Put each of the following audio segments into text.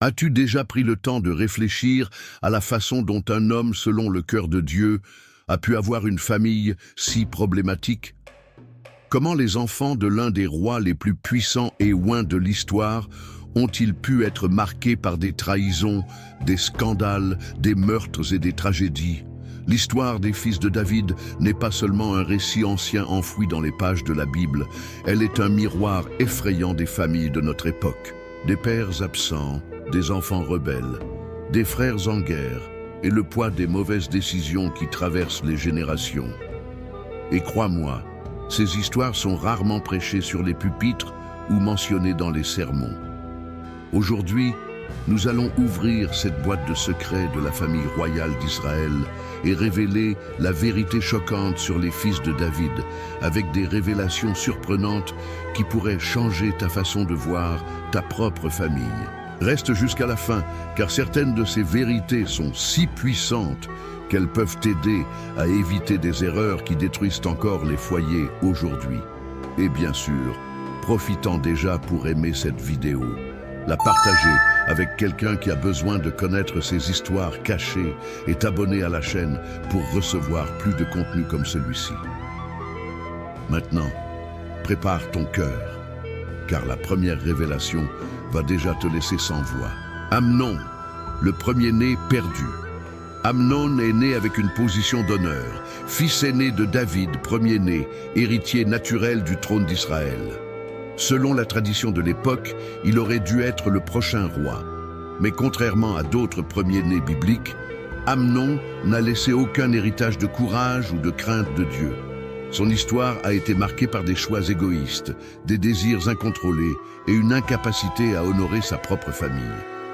As-tu déjà pris le temps de réfléchir à la façon dont un homme, selon le cœur de Dieu, a pu avoir une famille si problématique? Comment les enfants de l'un des rois les plus puissants et ouins de l'histoire ont-ils pu être marqués par des trahisons, des scandales, des meurtres et des tragédies? L'histoire des fils de David n'est pas seulement un récit ancien enfoui dans les pages de la Bible, elle est un miroir effrayant des familles de notre époque. Des pères absents, des enfants rebelles, des frères en guerre et le poids des mauvaises décisions qui traversent les générations. Et crois-moi, ces histoires sont rarement prêchées sur les pupitres ou mentionnées dans les sermons. Aujourd'hui, nous allons ouvrir cette boîte de secrets de la famille royale d'Israël et révéler la vérité choquante sur les fils de David, avec des révélations surprenantes qui pourraient changer ta façon de voir ta propre famille. Reste jusqu'à la fin, car certaines de ces vérités sont si puissantes qu'elles peuvent t'aider à éviter des erreurs qui détruisent encore les foyers aujourd'hui. Et bien sûr, profitant déjà pour aimer cette vidéo, la partager avec quelqu'un qui a besoin de connaître ces histoires cachées et t'abonner à la chaîne pour recevoir plus de contenu comme celui-ci. Maintenant, prépare ton cœur, car la première révélation va déjà te laisser sans voix. Amnon, le premier-né perdu. Amnon est né avec une position d'honneur, fils aîné de David, premier-né, héritier naturel du trône d'Israël. Selon la tradition de l'époque, il aurait dû être le prochain roi. Mais contrairement à d'autres premiers-nés bibliques, Amnon n'a laissé aucun héritage de courage ou de crainte de Dieu. Son histoire a été marquée par des choix égoïstes, des désirs incontrôlés et une incapacité à honorer sa propre famille.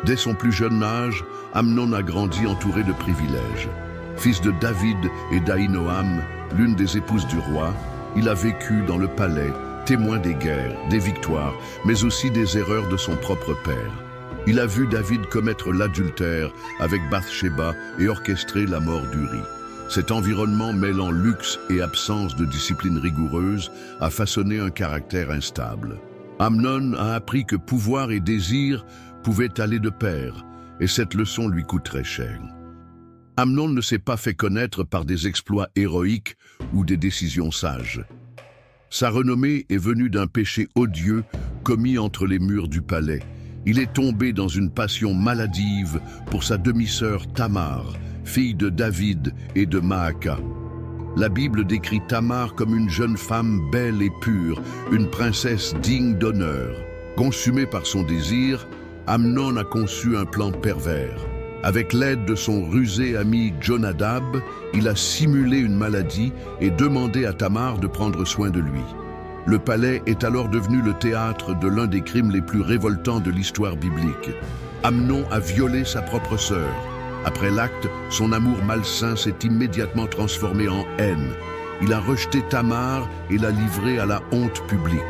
Dès son plus jeune âge, Amnon a grandi entouré de privilèges. Fils de David et d'Ahinoam, l'une des épouses du roi, il a vécu dans le palais, témoin des guerres, des victoires, mais aussi des erreurs de son propre père. Il a vu David commettre l'adultère avec Bathsheba et orchestrer la mort d'Uri. Cet environnement mêlant luxe et absence de discipline rigoureuse a façonné un caractère instable. Amnon a appris que pouvoir et désir pouvaient aller de pair, et cette leçon lui coûte très cher. Amnon ne s'est pas fait connaître par des exploits héroïques ou des décisions sages. Sa renommée est venue d'un péché odieux commis entre les murs du palais. Il est tombé dans une passion maladive pour sa demi-sœur Tamar, fille de David et de Maaka. La Bible décrit Tamar comme une jeune femme belle et pure, une princesse digne d'honneur. Consumé par son désir, Amnon a conçu un plan pervers. Avec l'aide de son rusé ami Jonadab, il a simulé une maladie et demandé à Tamar de prendre soin de lui. Le palais est alors devenu le théâtre de l'un des crimes les plus révoltants de l'histoire biblique. Amnon a violé sa propre sœur. Après l'acte, son amour malsain s'est immédiatement transformé en haine. Il a rejeté Tamar et l'a livrée à la honte publique.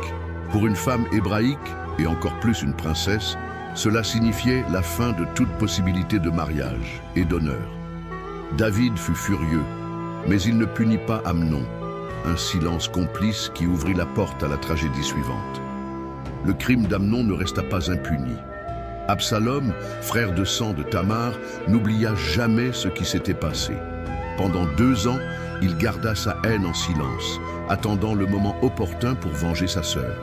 Pour une femme hébraïque, et encore plus une princesse, cela signifiait la fin de toute possibilité de mariage et d'honneur. David fut furieux, mais il ne punit pas Amnon, un silence complice qui ouvrit la porte à la tragédie suivante. Le crime d'Amnon ne resta pas impuni. Absalom, frère de sang de Tamar, n'oublia jamais ce qui s'était passé. Pendant 2 ans, il garda sa haine en silence, attendant le moment opportun pour venger sa sœur.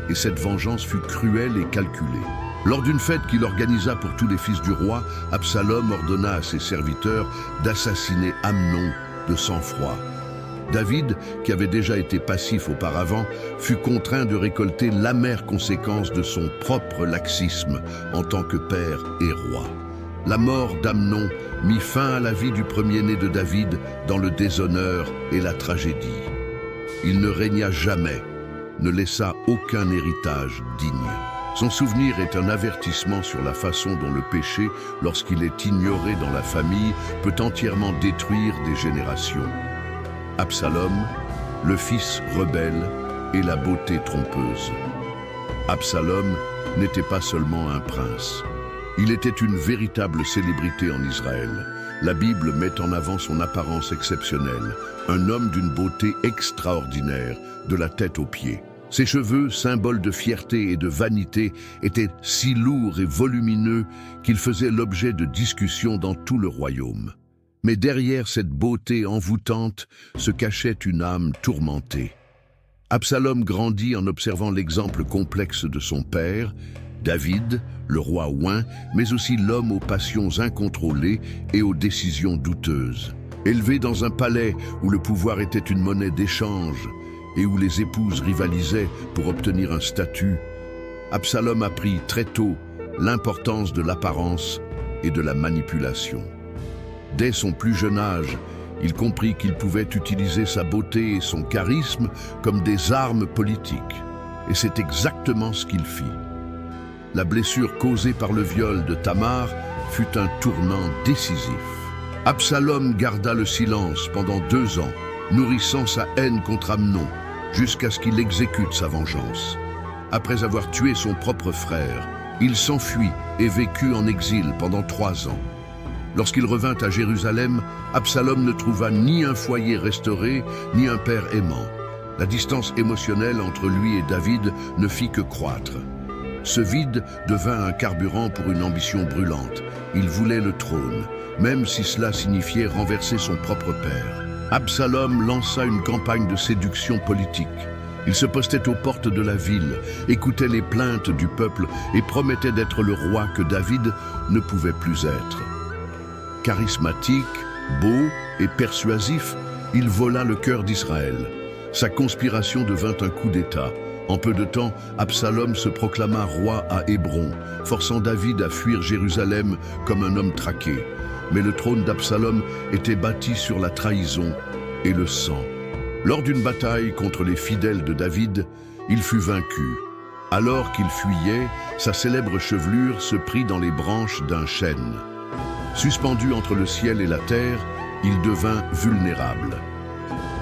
Et cette vengeance fut cruelle et calculée. Lors d'une fête qu'il organisa pour tous les fils du roi, Absalom ordonna à ses serviteurs d'assassiner Amnon de sang-froid. David, qui avait déjà été passif auparavant, fut contraint de récolter l'amère conséquence de son propre laxisme en tant que père et roi. La mort d'Amnon mit fin à la vie du premier-né de David dans le déshonneur et la tragédie. Il ne régna jamais, ne laissa aucun héritage digne. Son souvenir est un avertissement sur la façon dont le péché, lorsqu'il est ignoré dans la famille, peut entièrement détruire des générations. Absalom, le fils rebelle et la beauté trompeuse. Absalom n'était pas seulement un prince. Il était une véritable célébrité en Israël. La Bible met en avant son apparence exceptionnelle, un homme d'une beauté extraordinaire, de la tête aux pieds. Ses cheveux, symbole de fierté et de vanité, étaient si lourds et volumineux qu'ils faisaient l'objet de discussions dans tout le royaume. Mais derrière cette beauté envoûtante se cachait une âme tourmentée. Absalom grandit en observant l'exemple complexe de son père, David, le roi oint, mais aussi l'homme aux passions incontrôlées et aux décisions douteuses. Élevé dans un palais où le pouvoir était une monnaie d'échange et où les épouses rivalisaient pour obtenir un statut, Absalom apprit très tôt l'importance de l'apparence et de la manipulation. Dès son plus jeune âge, il comprit qu'il pouvait utiliser sa beauté et son charisme comme des armes politiques. Et c'est exactement ce qu'il fit. La blessure causée par le viol de Tamar fut un tournant décisif. Absalom garda le silence pendant 2 ans, nourrissant sa haine contre Amnon, jusqu'à ce qu'il exécute sa vengeance. Après avoir tué son propre frère, il s'enfuit et vécut en exil pendant 3 ans. Lorsqu'il revint à Jérusalem, Absalom ne trouva ni un foyer restauré, ni un père aimant. La distance émotionnelle entre lui et David ne fit que croître. Ce vide devint un carburant pour une ambition brûlante. Il voulait le trône, même si cela signifiait renverser son propre père. Absalom lança une campagne de séduction politique. Il se postait aux portes de la ville, écoutait les plaintes du peuple et promettait d'être le roi que David ne pouvait plus être. Charismatique, beau et persuasif, il vola le cœur d'Israël. Sa conspiration devint un coup d'État. En peu de temps, Absalom se proclama roi à Hébron, forçant David à fuir Jérusalem comme un homme traqué. Mais le trône d'Absalom était bâti sur la trahison et le sang. Lors d'une bataille contre les fidèles de David, il fut vaincu. Alors qu'il fuyait, sa célèbre chevelure se prit dans les branches d'un chêne. Suspendu entre le ciel et la terre, il devint vulnérable.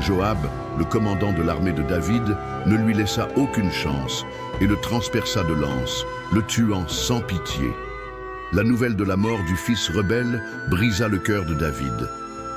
Joab, le commandant de l'armée de David, ne lui laissa aucune chance et le transperça de lance, le tuant sans pitié. La nouvelle de la mort du fils rebelle brisa le cœur de David.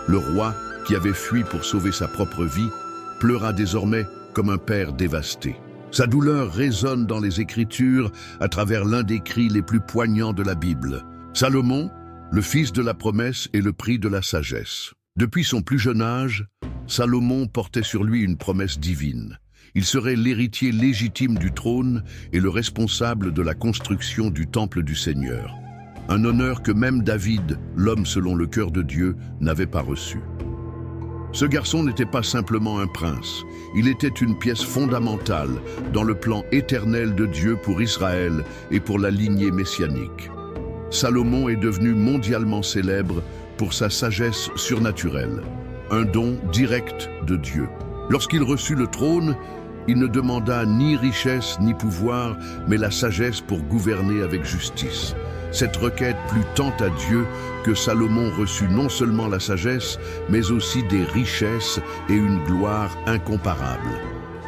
Le roi, qui avait fui pour sauver sa propre vie, pleura désormais comme un père dévasté. Sa douleur résonne dans les Écritures à travers l'un des cris les plus poignants de la Bible. Salomon, le fils de la promesse et le prix de la sagesse. Depuis son plus jeune âge, Salomon portait sur lui une promesse divine. Il serait l'héritier légitime du trône et le responsable de la construction du temple du Seigneur. Un honneur que même David, l'homme selon le cœur de Dieu, n'avait pas reçu. Ce garçon n'était pas simplement un prince, il était une pièce fondamentale dans le plan éternel de Dieu pour Israël et pour la lignée messianique. Salomon est devenu mondialement célèbre pour sa sagesse surnaturelle, un don direct de Dieu. Lorsqu'il reçut le trône, il ne demanda ni richesse ni pouvoir, mais la sagesse pour gouverner avec justice. Cette requête plut tant à Dieu que Salomon reçut non seulement la sagesse, mais aussi des richesses et une gloire incomparables.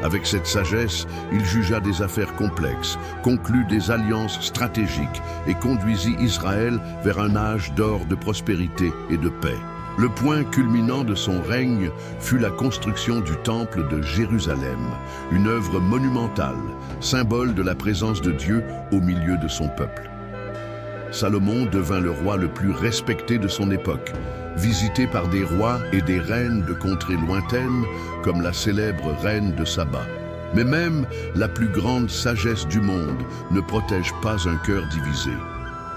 Avec cette sagesse, il jugea des affaires complexes, conclut des alliances stratégiques et conduisit Israël vers un âge d'or de prospérité et de paix. Le point culminant de son règne fut la construction du temple de Jérusalem, une œuvre monumentale, symbole de la présence de Dieu au milieu de son peuple. Salomon devint le roi le plus respecté de son époque, visité par des rois et des reines de contrées lointaines, comme la célèbre reine de Saba. Mais même la plus grande sagesse du monde ne protège pas un cœur divisé.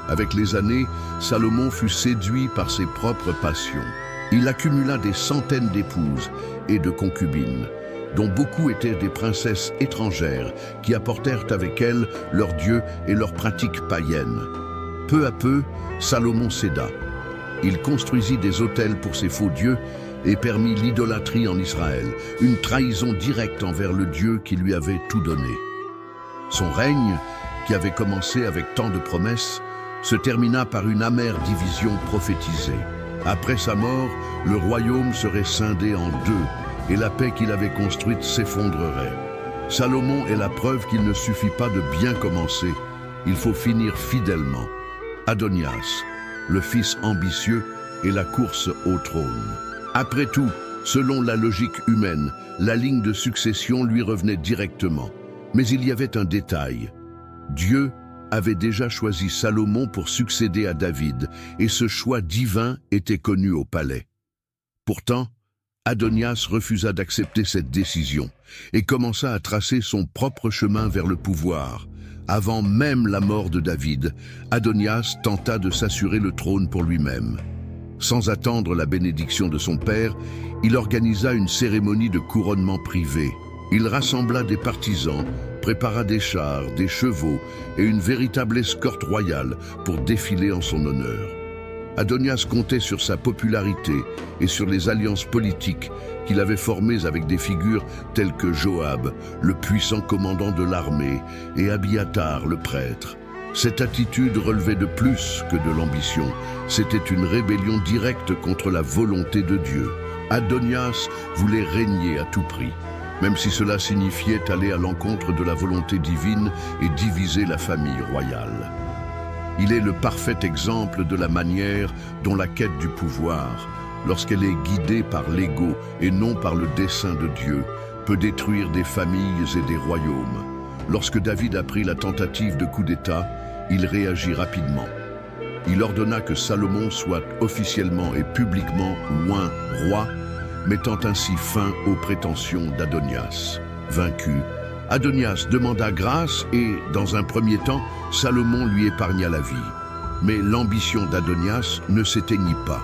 Avec les années, Salomon fut séduit par ses propres passions. Il accumula des centaines d'épouses et de concubines, dont beaucoup étaient des princesses étrangères qui apportèrent avec elles leurs dieux et leurs pratiques païennes. Peu à peu, Salomon céda. Il construisit des autels pour ses faux dieux et permit l'idolâtrie en Israël, une trahison directe envers le Dieu qui lui avait tout donné. Son règne, qui avait commencé avec tant de promesses, se termina par une amère division prophétisée. Après sa mort, le royaume serait scindé en deux et la paix qu'il avait construite s'effondrerait. Salomon est la preuve qu'il ne suffit pas de bien commencer, il faut finir fidèlement. Adonias, le fils ambitieux, et la course au trône. Après tout, selon la logique humaine, la ligne de succession lui revenait directement. Mais il y avait un détail. Dieu avait déjà choisi Salomon pour succéder à David, et ce choix divin était connu au palais. Pourtant, Adonias refusa d'accepter cette décision et commença à tracer son propre chemin vers le pouvoir. Avant même la mort de David, Adonias tenta de s'assurer le trône pour lui-même. Sans attendre la bénédiction de son père, il organisa une cérémonie de couronnement privée. Il rassembla des partisans, prépara des chars, des chevaux et une véritable escorte royale pour défiler en son honneur. Adonias comptait sur sa popularité et sur les alliances politiques qu'il avait formées avec des figures telles que Joab, le puissant commandant de l'armée, et Abiatar, le prêtre. Cette attitude relevait de plus que de l'ambition. C'était une rébellion directe contre la volonté de Dieu. Adonias voulait régner à tout prix, même si cela signifiait aller à l'encontre de la volonté divine et diviser la famille royale. Il est le parfait exemple de la manière dont la quête du pouvoir, lorsqu'elle est guidée par l'ego et non par le dessein de Dieu, peut détruire des familles et des royaumes. Lorsque David apprit la tentative de coup d'État, il réagit rapidement. Il ordonna que Salomon soit officiellement et publiquement oint roi, mettant ainsi fin aux prétentions d'Adonias. Vaincu, Adonias demanda grâce et, dans un premier temps, Salomon lui épargna la vie. Mais l'ambition d'Adonias ne s'éteignit pas.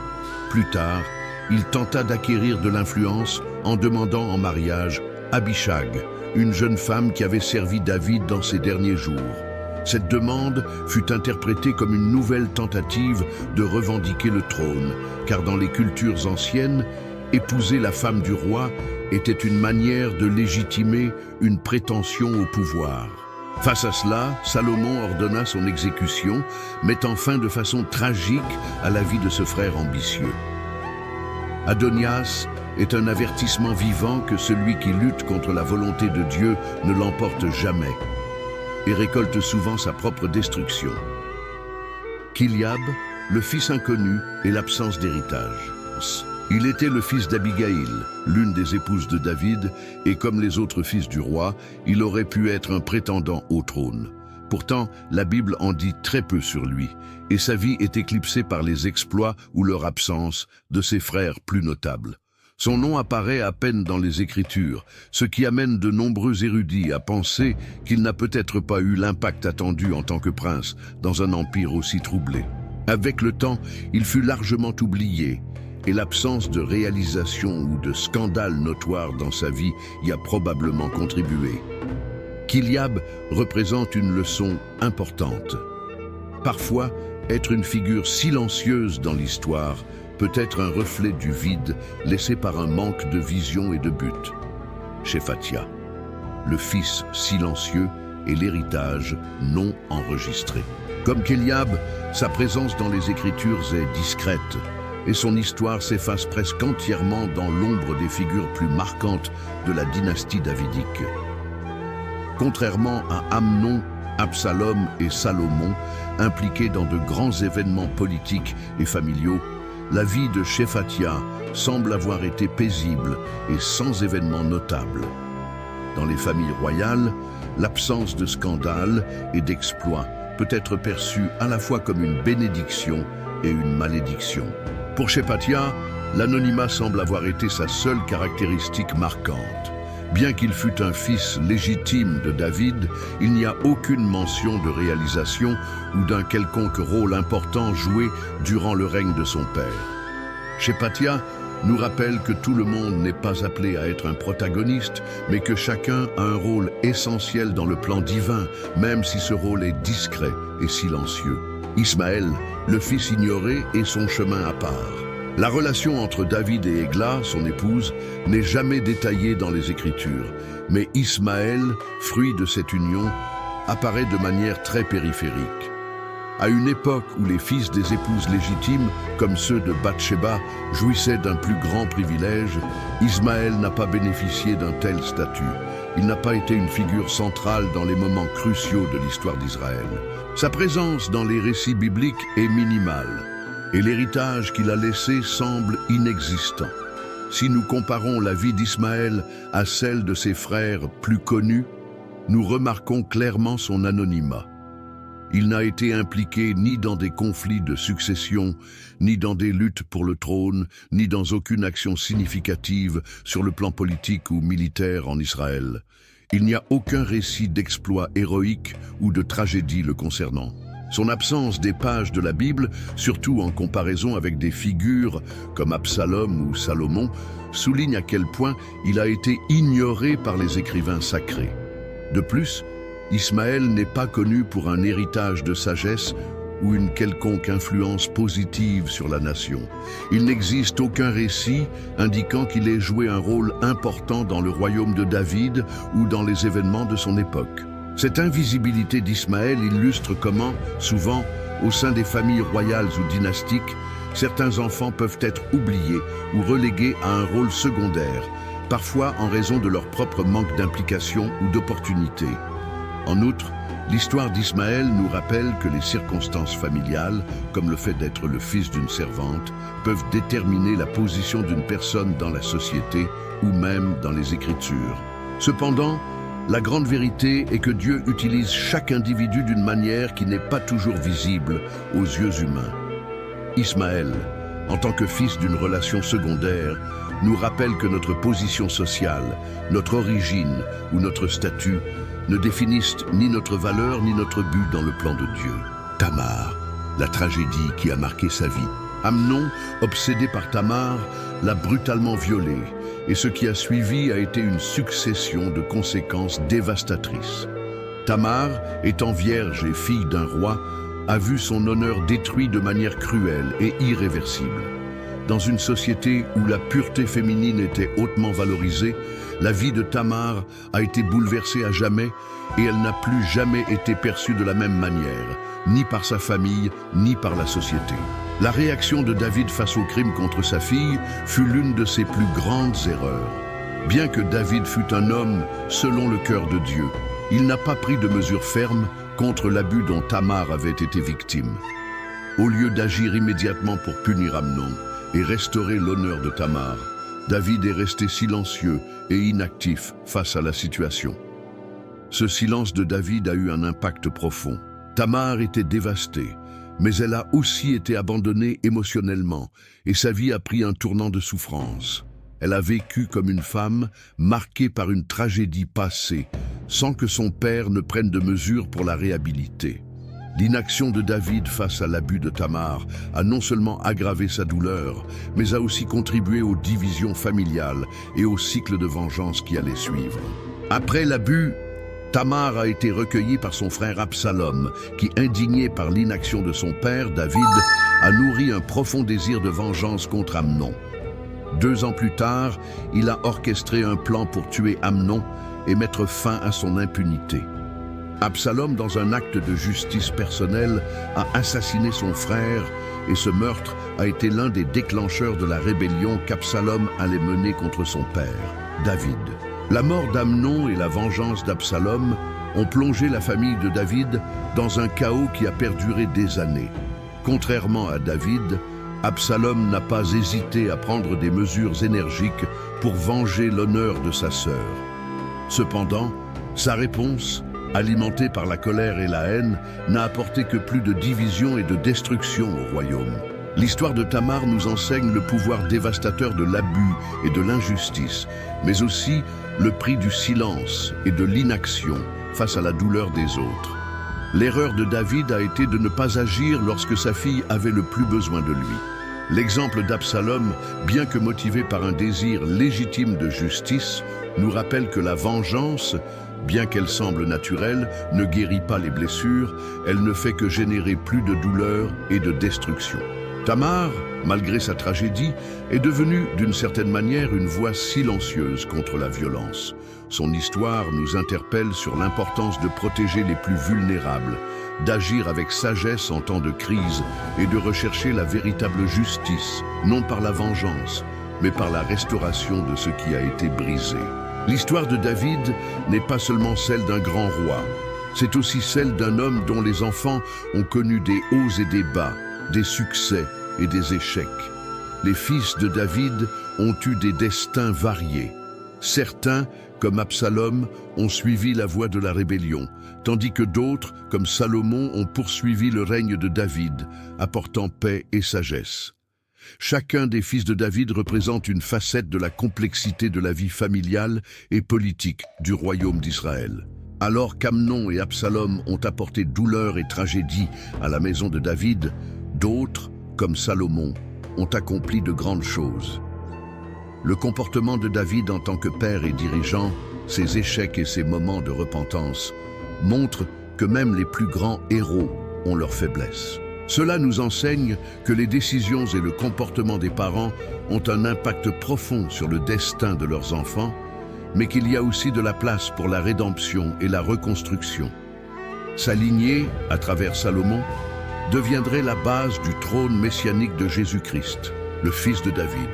Plus tard, il tenta d'acquérir de l'influence en demandant en mariage Abishag, une jeune femme qui avait servi David dans ses derniers jours. Cette demande fut interprétée comme une nouvelle tentative de revendiquer le trône, car dans les cultures anciennes, épouser la femme du roi était une manière de légitimer une prétention au pouvoir. Face à cela, Salomon ordonna son exécution, mettant fin de façon tragique à la vie de ce frère ambitieux. Adonias est un avertissement vivant que celui qui lutte contre la volonté de Dieu ne l'emporte jamais et récolte souvent sa propre destruction. Kiliab, le fils inconnu et l'absence d'héritage. Il était le fils d'Abigaïl, l'une des épouses de David, et comme les autres fils du roi, il aurait pu être un prétendant au trône. Pourtant, la Bible en dit très peu sur lui, et sa vie est éclipsée par les exploits ou leur absence de ses frères plus notables. Son nom apparaît à peine dans les Écritures, ce qui amène de nombreux érudits à penser qu'il n'a peut-être pas eu l'impact attendu en tant que prince dans un empire aussi troublé. Avec le temps, il fut largement oublié, et l'absence de réalisation ou de scandale notoire dans sa vie y a probablement contribué. Kiliab représente une leçon importante. Parfois, être une figure silencieuse dans l'histoire peut être un reflet du vide laissé par un manque de vision et de but. Shephatia, le fils silencieux et l'héritage non enregistré. Comme Kiliab, sa présence dans les Écritures est discrète, et son histoire s'efface presque entièrement dans l'ombre des figures plus marquantes de la dynastie davidique. Contrairement à Amnon, Absalom et Salomon, impliqués dans de grands événements politiques et familiaux, la vie de Shephatia semble avoir été paisible et sans événements notables. Dans les familles royales, l'absence de scandales et d'exploits peut être perçue à la fois comme une bénédiction et une malédiction. Pour Shephatia, l'anonymat semble avoir été sa seule caractéristique marquante. Bien qu'il fût un fils légitime de David, il n'y a aucune mention de réalisation ou d'un quelconque rôle important joué durant le règne de son père. Shephatia nous rappelle que tout le monde n'est pas appelé à être un protagoniste, mais que chacun a un rôle essentiel dans le plan divin, même si ce rôle est discret et silencieux. Ismaël, le fils ignoré, est son chemin à part. La relation entre David et Égla, son épouse, n'est jamais détaillée dans les Écritures, mais Ismaël, fruit de cette union, apparaît de manière très périphérique. À une époque où les fils des épouses légitimes, comme ceux de Bathsheba, jouissaient d'un plus grand privilège, Ismaël n'a pas bénéficié d'un tel statut. Il n'a pas été une figure centrale dans les moments cruciaux de l'histoire d'Israël. Sa présence dans les récits bibliques est minimale, et l'héritage qu'il a laissé semble inexistant. Si nous comparons la vie d'Ismaël à celle de ses frères plus connus, nous remarquons clairement son anonymat. Il n'a été impliqué ni dans des conflits de succession, ni dans des luttes pour le trône, ni dans aucune action significative sur le plan politique ou militaire en Israël. Il n'y a aucun récit d'exploit héroïque ou de tragédie le concernant. Son absence des pages de la Bible, surtout en comparaison avec des figures comme Absalom ou Salomon, souligne à quel point il a été ignoré par les écrivains sacrés. De plus, Ismaël n'est pas connu pour un héritage de sagesse ou une quelconque influence positive sur la nation. Il n'existe aucun récit indiquant qu'il ait joué un rôle important dans le royaume de David ou dans les événements de son époque. Cette invisibilité d'Ismaël illustre comment, souvent, au sein des familles royales ou dynastiques, certains enfants peuvent être oubliés ou relégués à un rôle secondaire, parfois en raison de leur propre manque d'implication ou d'opportunité. En outre, l'histoire d'Ismaël nous rappelle que les circonstances familiales, comme le fait d'être le fils d'une servante, peuvent déterminer la position d'une personne dans la société ou même dans les Écritures. Cependant, la grande vérité est que Dieu utilise chaque individu d'une manière qui n'est pas toujours visible aux yeux humains. Ismaël, en tant que fils d'une relation secondaire, nous rappelle que notre position sociale, notre origine ou notre statut ne définissent ni notre valeur ni notre but dans le plan de Dieu. Tamar, la tragédie qui a marqué sa vie. Amnon, obsédé par Tamar, l'a brutalement violée, et ce qui a suivi a été une succession de conséquences dévastatrices. Tamar, étant vierge et fille d'un roi, a vu son honneur détruit de manière cruelle et irréversible. Dans une société où la pureté féminine était hautement valorisée, la vie de Tamar a été bouleversée à jamais et elle n'a plus jamais été perçue de la même manière, ni par sa famille, ni par la société. La réaction de David face au crime contre sa fille fut l'une de ses plus grandes erreurs. Bien que David fût un homme selon le cœur de Dieu, il n'a pas pris de mesures fermes contre l'abus dont Tamar avait été victime. Au lieu d'agir immédiatement pour punir Amnon et restaurer l'honneur de Tamar, David est resté silencieux et inactif face à la situation. Ce silence de David a eu un impact profond. Tamar était dévastée, mais elle a aussi été abandonnée émotionnellement et sa vie a pris un tournant de souffrance. Elle a vécu comme une femme marquée par une tragédie passée, sans que son père ne prenne de mesures pour la réhabiliter. L'inaction de David face à l'abus de Tamar a non seulement aggravé sa douleur, mais a aussi contribué aux divisions familiales et au cycle de vengeance qui allait suivre. Après l'abus, Tamar a été recueillie par son frère Absalom, qui, indigné par l'inaction de son père, David, a nourri un profond désir de vengeance contre Amnon. 2 ans plus tard, il a orchestré un plan pour tuer Amnon et mettre fin à son impunité. Absalom, dans un acte de justice personnelle, a assassiné son frère et ce meurtre a été l'un des déclencheurs de la rébellion qu'Absalom allait mener contre son père, David. La mort d'Amnon et la vengeance d'Absalom ont plongé la famille de David dans un chaos qui a perduré des années. Contrairement à David, Absalom n'a pas hésité à prendre des mesures énergiques pour venger l'honneur de sa sœur. Cependant, sa réponse, alimentée par la colère et la haine, n'a apporté que plus de division et de destruction au royaume. L'histoire de Tamar nous enseigne le pouvoir dévastateur de l'abus et de l'injustice, mais aussi le prix du silence et de l'inaction face à la douleur des autres. L'erreur de David a été de ne pas agir lorsque sa fille avait le plus besoin de lui. L'exemple d'Absalom, bien que motivé par un désir légitime de justice, nous rappelle que la vengeance, bien qu'elle semble naturelle, ne guérit pas les blessures, elle ne fait que générer plus de douleur et de destruction. Tamar, malgré sa tragédie, est devenue d'une certaine manière une voix silencieuse contre la violence. Son histoire nous interpelle sur l'importance de protéger les plus vulnérables, d'agir avec sagesse en temps de crise et de rechercher la véritable justice, non par la vengeance, mais par la restauration de ce qui a été brisé. L'histoire de David n'est pas seulement celle d'un grand roi, c'est aussi celle d'un homme dont les enfants ont connu des hauts et des bas, des succès et des échecs. Les fils de David ont eu des destins variés. Certains, comme Absalom, ont suivi la voie de la rébellion, tandis que d'autres, comme Salomon, ont poursuivi le règne de David, apportant paix et sagesse. Chacun des fils de David représente une facette de la complexité de la vie familiale et politique du royaume d'Israël. Alors qu'Amnon et Absalom ont apporté douleur et tragédie à la maison de David, d'autres, comme Salomon, ont accompli de grandes choses. Le comportement de David en tant que père et dirigeant, ses échecs et ses moments de repentance, montrent que même les plus grands héros ont leurs faiblesses. Cela nous enseigne que les décisions et le comportement des parents ont un impact profond sur le destin de leurs enfants, mais qu'il y a aussi de la place pour la rédemption et la reconstruction. Sa lignée, à travers Salomon, deviendrait la base du trône messianique de Jésus-Christ, le fils de David,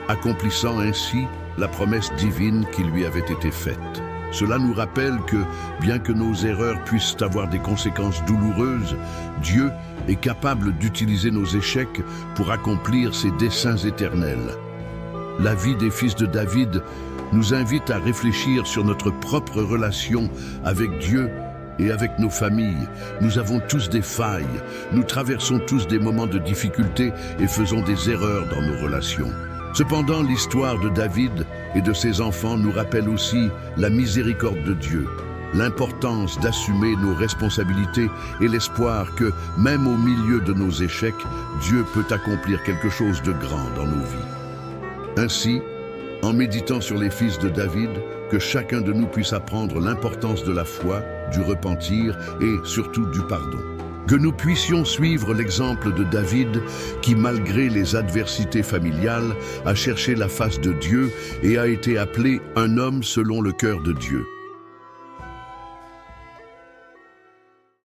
accomplissant ainsi la promesse divine qui lui avait été faite. Cela nous rappelle que, bien que nos erreurs puissent avoir des conséquences douloureuses, Dieu est capable d'utiliser nos échecs pour accomplir ses desseins éternels. La vie des fils de David nous invite à réfléchir sur notre propre relation avec Dieu et avec nos familles. Nous avons tous des failles, nous traversons tous des moments de difficulté et faisons des erreurs dans nos relations. Cependant, l'histoire de David et de ses enfants nous rappelle aussi la miséricorde de Dieu, l'importance d'assumer nos responsabilités et l'espoir que, même au milieu de nos échecs, Dieu peut accomplir quelque chose de grand dans nos vies. Ainsi, en méditant sur les fils de David, que chacun de nous puisse apprendre l'importance de la foi, du repentir et surtout du pardon. Que nous puissions suivre l'exemple de David qui, malgré les adversités familiales, a cherché la face de Dieu et a été appelé un homme selon le cœur de Dieu.